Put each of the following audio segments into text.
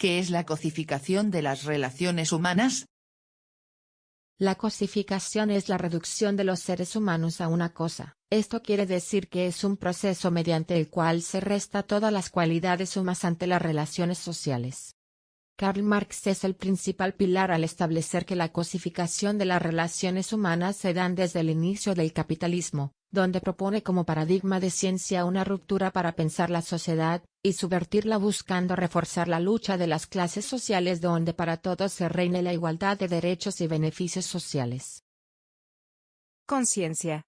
¿Qué es la cosificación de las relaciones humanas? La cosificación es la reducción de los seres humanos a una cosa. Esto quiere decir que es un proceso mediante el cual se resta todas las cualidades humanas ante las relaciones sociales. Karl Marx es el principal pilar al establecer que la cosificación de las relaciones humanas se dan desde el inicio del capitalismo, donde propone como paradigma de ciencia una ruptura para pensar la sociedad, y subvertirla buscando reforzar la lucha de las clases sociales donde para todos se reine la igualdad de derechos y beneficios sociales. Conciencia.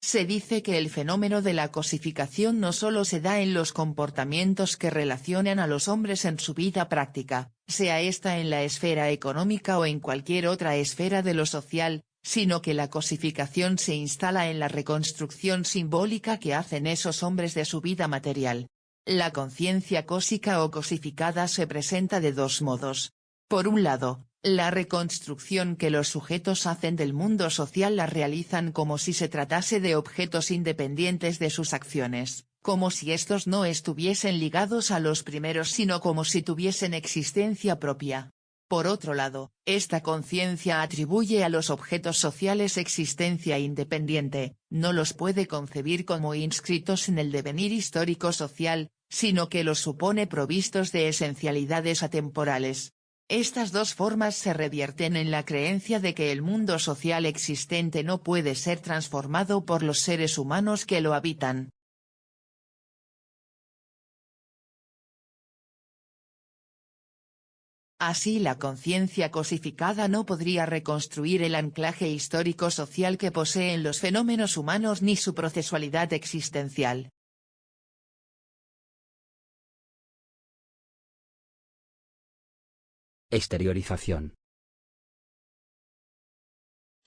Se dice que el fenómeno de la cosificación no solo se da en los comportamientos que relacionan a los hombres en su vida práctica, sea esta en la esfera económica o en cualquier otra esfera de lo social, sino que la cosificación se instala en la reconstrucción simbólica que hacen esos hombres de su vida material. La conciencia cósica o cosificada se presenta de dos modos. Por un lado, la reconstrucción que los sujetos hacen del mundo social la realizan como si se tratase de objetos independientes de sus acciones, como si estos no estuviesen ligados a los primeros sino como si tuviesen existencia propia. Por otro lado, esta conciencia atribuye a los objetos sociales existencia independiente, no los puede concebir como inscritos en el devenir histórico social, sino que los supone provistos de esencialidades atemporales. Estas dos formas se revierten en la creencia de que el mundo social existente no puede ser transformado por los seres humanos que lo habitan. Así la conciencia cosificada no podría reconstruir el anclaje histórico social que poseen los fenómenos humanos ni su procesualidad existencial. Exteriorización.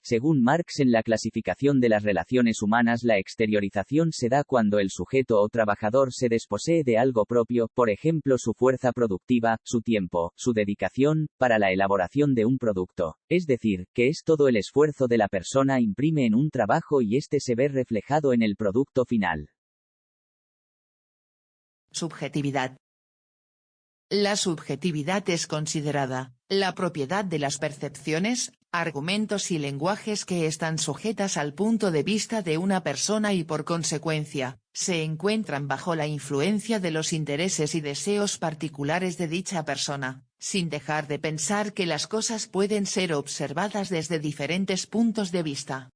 Según Marx, en la clasificación de las relaciones humanas, la exteriorización se da cuando el sujeto o trabajador se desposee de algo propio, por ejemplo su fuerza productiva, su tiempo, su dedicación, para la elaboración de un producto. Es decir, que es todo el esfuerzo de la persona imprime en un trabajo y este se ve reflejado en el producto final. Subjetividad. La subjetividad es considerada la propiedad de las percepciones, argumentos y lenguajes que están sujetas al punto de vista de una persona y por consecuencia, se encuentran bajo la influencia de los intereses y deseos particulares de dicha persona, sin dejar de pensar que las cosas pueden ser observadas desde diferentes puntos de vista.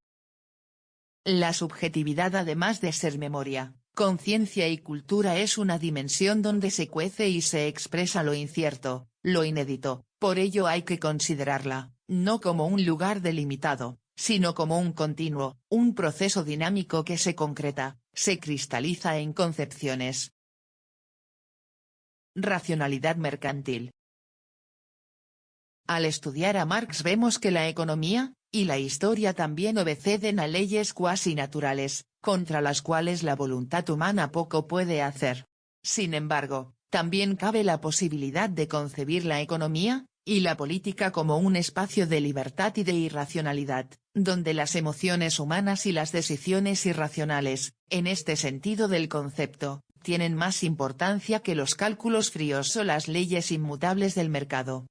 La subjetividad, además de ser memoria, conciencia y cultura, es una dimensión donde se cuece y se expresa lo incierto, lo inédito. Por ello hay que considerarla, no como un lugar delimitado, sino como un continuo, un proceso dinámico que se concreta, se cristaliza en concepciones. Racionalidad mercantil. Al estudiar a Marx vemos que la economía y la historia también obedecen a leyes cuasi naturales, contra las cuales la voluntad humana poco puede hacer. Sin embargo, también cabe la posibilidad de concebir la economía y la política como un espacio de libertad y de irracionalidad, donde las emociones humanas y las decisiones irracionales, en este sentido del concepto, tienen más importancia que los cálculos fríos o las leyes inmutables del mercado.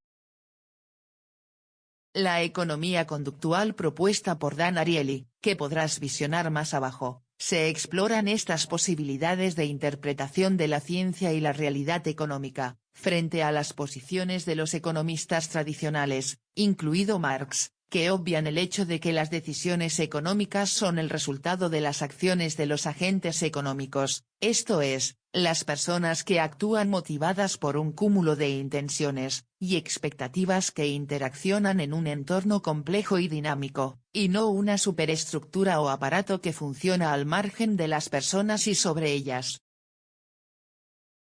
La economía conductual propuesta por Dan Ariely, que podrás visionar más abajo, se exploran estas posibilidades de interpretación de la ciencia y la realidad económica, frente a las posiciones de los economistas tradicionales, incluido Marx, que obvian el hecho de que las decisiones económicas son el resultado de las acciones de los agentes económicos, esto es, las personas que actúan motivadas por un cúmulo de intenciones y expectativas que interaccionan en un entorno complejo y dinámico, y no una superestructura o aparato que funciona al margen de las personas y sobre ellas.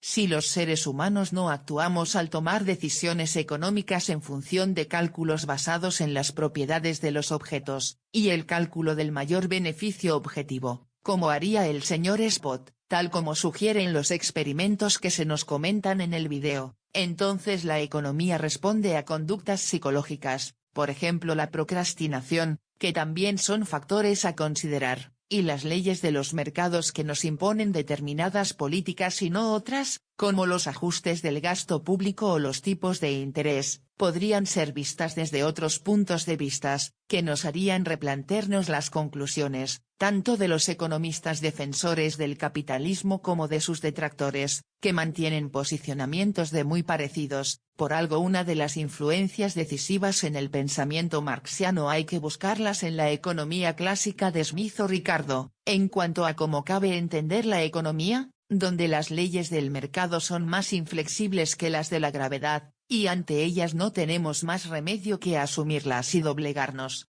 Si los seres humanos no actuamos al tomar decisiones económicas en función de cálculos basados en las propiedades de los objetos, y el cálculo del mayor beneficio objetivo, como haría el señor Spot, tal como sugieren los experimentos que se nos comentan en el video, entonces la economía responde a conductas psicológicas, por ejemplo la procrastinación, que también son factores a considerar, y las leyes de los mercados que nos imponen determinadas políticas y no otras, como los ajustes del gasto público o los tipos de interés, podrían ser vistas desde otros puntos de vista, que nos harían replantearnos las conclusiones, tanto de los economistas defensores del capitalismo como de sus detractores, que mantienen posicionamientos de muy parecidos. Por algo una de las influencias decisivas en el pensamiento marxiano hay que buscarlas en la economía clásica de Smith o Ricardo, en cuanto a cómo cabe entender la economía, donde las leyes del mercado son más inflexibles que las de la gravedad, y ante ellas no tenemos más remedio que asumirlas y doblegarnos.